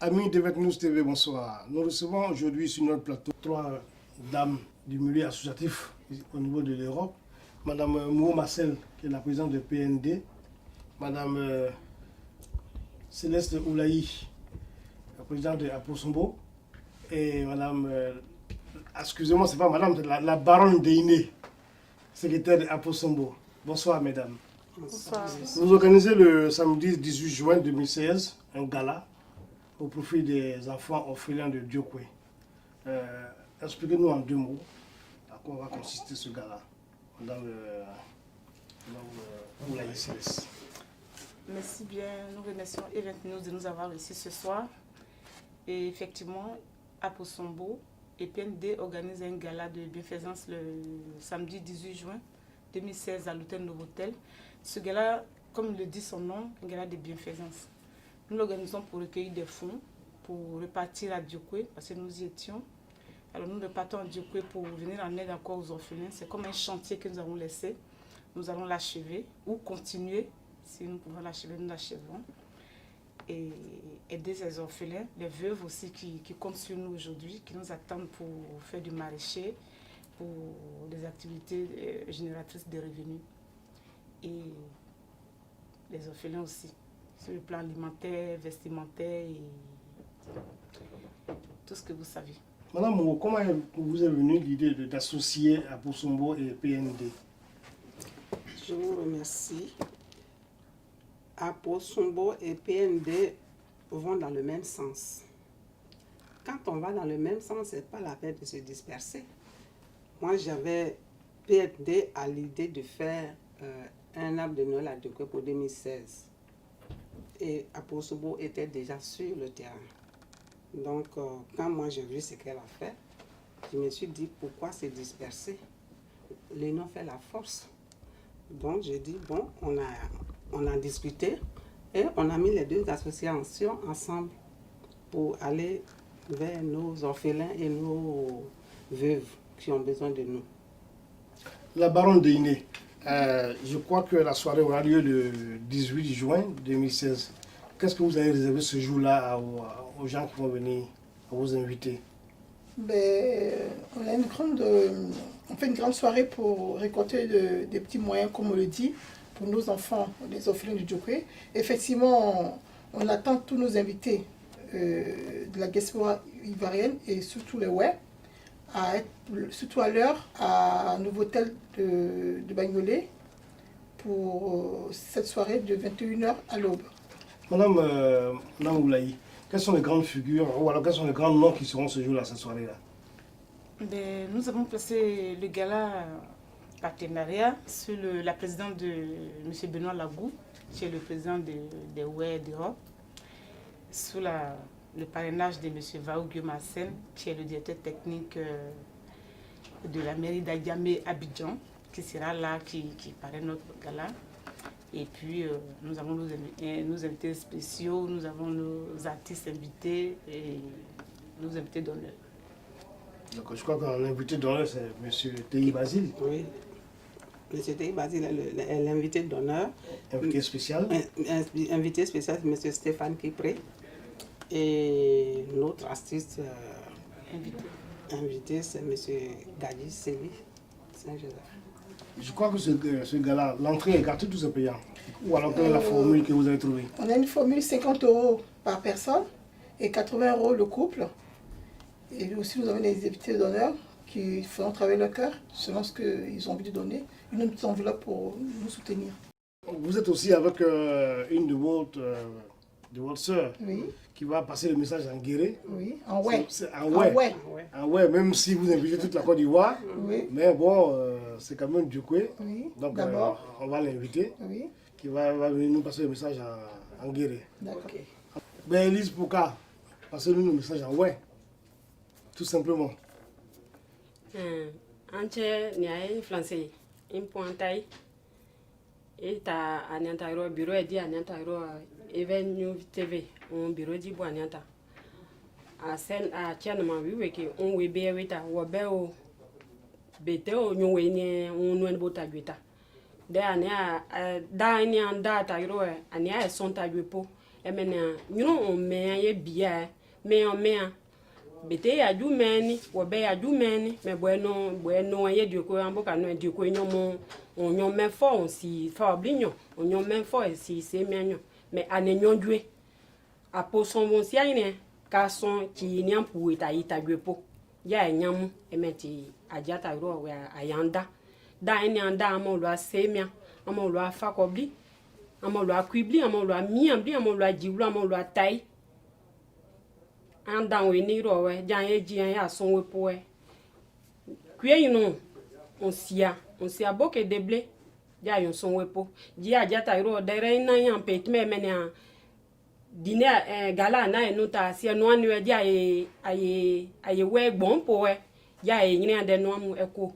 Amis de Vetnews TV, bonsoir. Nous recevons aujourd'hui sur notre plateau 3 dames du milieu associatif au niveau de l'Europe. Madame Mou Marcel, qui est la présidente de PND. Madame Céleste Oulaï, la présidente de Aposombo. Et Madame, excusez-moi, c'est pas Madame, c'est la baronne Deiné, secrétaire de Aposombo. Bonsoir, mesdames. Bonsoir. Vous organisez le samedi 18 juin 2016 un gala au profit des enfants orphelins de Diokwe. Expliquez-nous en 2 mots à quoi va consister ce gala. Madame Oulaï Céleste. Merci bien. Nous remercions Vetnews de nous avoir reçus ce soir. Et effectivement, Aposombo et PND organisent un gala de bienfaisance le samedi 18 juin 2016 à l'hôtel Novotel. Ce gala, comme le dit son nom, un gala de bienfaisance. Nous l'organisons pour recueillir des fonds, pour repartir à Diokwe, parce que nous y étions. Alors nous repartons à Diokwe pour venir en aide encore aux orphelins. C'est comme un chantier que nous avons laissé. Nous allons l'achever ou continuer. Si nous pouvons l'achever, nous l'achèverons. Et aider ces orphelins, les veuves aussi qui comptent sur nous aujourd'hui, qui nous attendent pour faire du maraîcher, pour des activités génératrices de revenus. Et les orphelins aussi, sur le plan alimentaire, vestimentaire et tout ce que vous savez. Madame Mou, comment vous est venue l'idée d'associer Aposombo et PND? Je vous remercie. Aposombo et PND vont dans le même sens. Quand on va dans le même sens, ce n'est pas la peine de se disperser. Moi, j'avais PND à l'idée de faire un arbre de Noël à Diokwe pour 2016. Et Aposombo était déjà sur le terrain. Donc, quand moi j'ai vu ce qu'elle a fait, je me suis dit, pourquoi se disperser? L'union fait la force. Donc, j'ai dit, bon, on a discuté et on a mis les 2 associations ensemble pour aller vers nos orphelins et nos veuves qui ont besoin de nous. La baronne Deiné, je crois que la soirée aura lieu le 18 juin 2016. Qu'est-ce que vous avez réservé ce jour-là aux gens qui vont venir, à vos invités? On fait une grande soirée pour récolter des petits moyens, comme on le dit, pour nos enfants, les orphelins du Diokwe. Effectivement, on attend tous nos invités de la diaspora ivoirienne et surtout les WER, à être surtout à l'heure à Novotel de Bagnolet pour cette soirée de 21h à l'aube. Madame Oulaï, quelles sont les grandes figures ou alors quels sont les grands noms qui seront ce jour-là, cette soirée-là? Nous avons placé le gala partenariat sur la présidente de M. Benoît Lagou, qui est le président des WER d'Europe, sous le parrainage de M. Vaou Guillaume-Assen, qui est le directeur technique de la mairie d'Adiamé Abidjan, qui sera là, qui parraine notre gala. Et puis, nous avons nos invités spéciaux, nous avons nos artistes invités et nos invités d'honneur. Donc, je crois qu'un invité d'honneur, c'est M. Tei Basile. Oui, M. Tei Basile est l'invité d'honneur. Invité spécial. Invité spécial, c'est M. Stéphane Kipré. Et notre artiste invité, c'est M. Gadi Sévi Saint-Joseph. Je crois que ce gars-là, l'entrée est gratuite ou c'est payant? Ou alors quelle est la formule que vous avez trouvée? On a une formule 50 € par personne et 80 € le couple. Et aussi nous avons des invités d'honneur qui feront travailler leur cœur selon ce qu'ils ont envie de donner. Une petite enveloppe pour nous soutenir. Vous êtes aussi avec une de votre sœur, Oui. qui va passer le message en guéré. Oui, en ouais. En ouais, même si vous invitez toute la Côte d'Ivoire. Oui. Mais bon, c'est quand même Diokwe. Oui. Donc D'abord. on va l'inviter, Oui. qui va venir nous passer le message en guéré. D'accord. Okay. Ben Elise Pouka, passez-nous le message en ouais. Tout simplement. Anche ni ay français impointai eta anianta ro bureau e di anianta ro Vetnews TV on bureau di bo anianta a sen a channel wi weke on we be weta wo be o bete o nyo we ni on no bota gweta de ania da ni anda ta ro ania e son ta gwepo emena nyuno on me ye bia me on me bete ya du meni wo be ya du meni me bueno ye du ko ambo ka no du ko nyomo on nyom me fo on si fa oblinyo on nyom me fo si se mianyo me anenyon due apo son bon si ane ka son ti ni ampu ita dwepo ya enyamu emeti ajata ro we ayanda da eni anda amo lo asemia amo lo afa kobli amo lo akwibli amo lo amiambli amo lo ajiwlu amo lo atai anda we ni ro we jan eji ya son we po e kwie yinu on sia boke deble ja yon son we po ji ajata ro dere na yan pe tme menia dine gala na enu ta si enu anu e ja aye we gbon po e ja yin ande no amu eko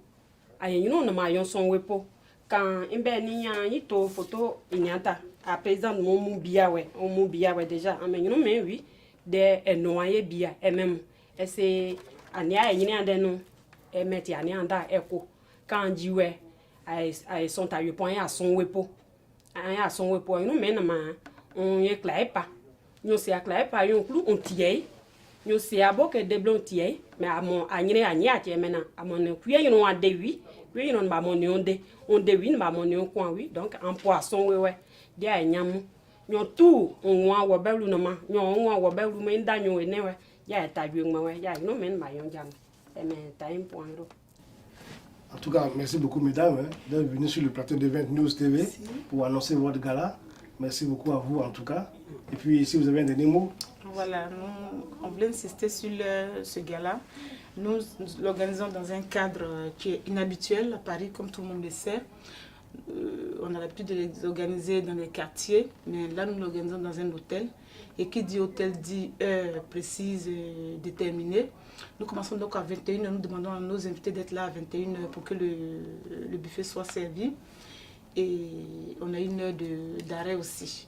aye yinu no ma yon son we po kan imbe ni yan yito photo inyata a présent mon mubia we déjà amenyinu me wi de eno aye bia emem ese ania yin ande no emeti ania anda eko kan jiwe ai son ta yopon ya son wepo aya son wepo inu me na ma on ye klaipa nyo se klaipa yon klu on tie nyo se aboke de blon tie me amon anyire anya tie mena amon kuye yin wa de wi kuye yin ba mon on de wi ba mon on kwa wi donc en poisson wewe dia enyamu nyo tu on wa wo belu no ma nyo on wa wo belu me nda nyo enewe ya ta dwe nwe ya no men ma yon jam eme time point ro. En tout cas, merci beaucoup, mesdames, d'être venues sur le plateau de 20 News TV pour annoncer votre gala. Merci beaucoup à vous, en tout cas. Et puis, si vous avez un dernier mot. Voilà, on voulait insister sur ce gala. Nous l'organisons dans un cadre qui est inhabituel à Paris, comme tout le monde le sait. On a l'habitude de les organiser dans les quartiers, mais là, nous l'organisons dans un hôtel. Et qui dit hôtel dit heure précise et déterminée. Nous commençons donc à 21h, nous demandons à nos invités d'être là à 21h pour que le buffet soit servi. Et on a une heure d'arrêt aussi.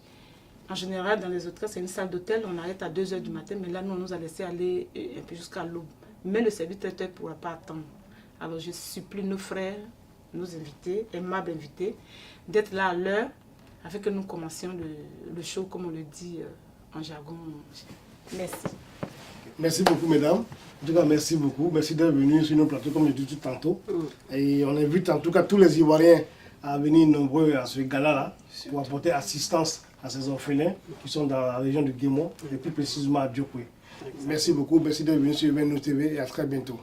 En général, dans les autres cas, c'est une salle d'hôtel, on arrête à 2h du matin, mais là, nous, on nous a laissé aller un peu jusqu'à l'aube. Mais le service traiteur ne pourra pas attendre. Alors, je supplie nos frères, nos invités, aimables invités, d'être là à l'heure, afin que nous commencions le show, comme on le dit en jargon. Merci. Merci beaucoup, mesdames. En tout cas, merci beaucoup. Merci d'être venus sur nos plateaux, comme je dis tout tantôt. Et on invite en tout cas tous les Ivoiriens à venir nombreux à ce gala-là pour apporter assistance à ces orphelins qui sont dans la région de Guémon et plus précisément à Diopoué. Merci beaucoup. Merci d'être venus sur 20 News TV et à très bientôt.